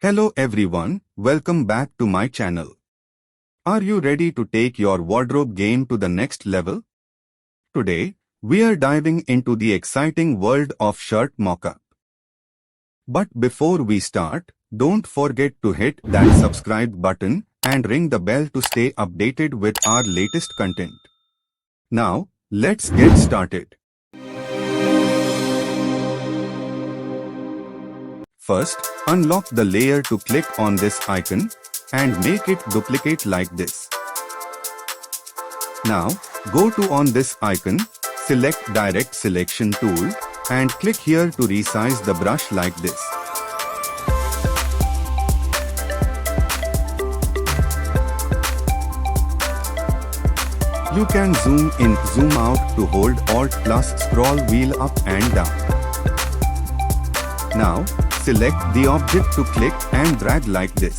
Hello everyone, welcome back to my channel. Are you ready to take your wardrobe game to the next level? Today, we are diving into the exciting world of shirt mockup. But before we start, don't forget to hit that subscribe button and ring the bell to stay updated with our latest content. Now, let's get started. First, unlock the layer to click on this icon and make it duplicate like this. Now, go to on this icon, select Direct Selection tool and click here to resize the brush like this. You can zoom in, zoom out to hold Alt plus scroll wheel up and down. Now, select the object to click and drag like this.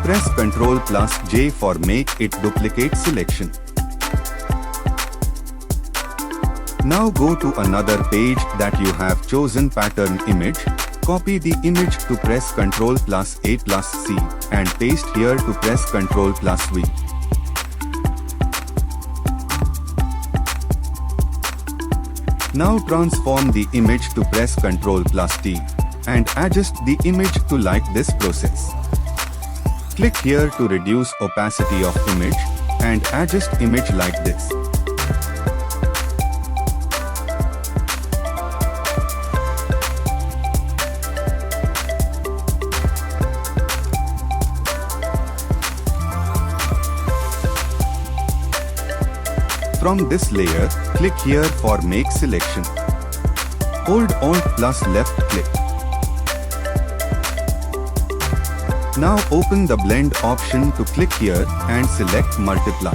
Press Ctrl plus J for make it duplicate selection. Now go to another page that you have chosen pattern image. Copy the image to press Ctrl plus A plus C and paste here to press Ctrl plus V. Now transform the image to press Ctrl plus T and adjust the image to like this process. Click here to reduce opacity of image and adjust image like this. From this layer, click here for make selection. Hold Alt plus left click. Now open the blend option to click here and select multiply.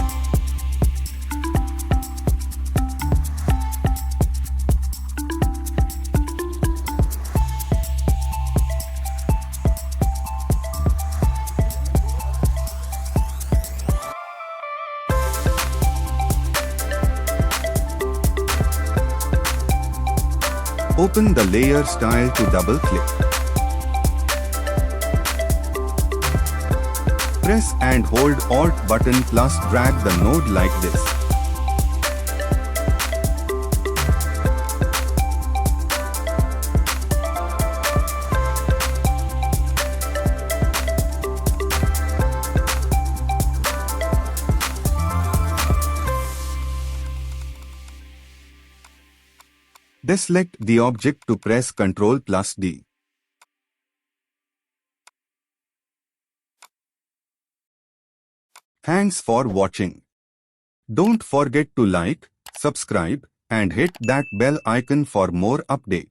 Open the layer style to double click. Press and hold Alt button plus drag the node like this. Deselect the object to press Ctrl plus D. Thanks for watching. Don't forget to like, subscribe, and hit that bell icon for more update.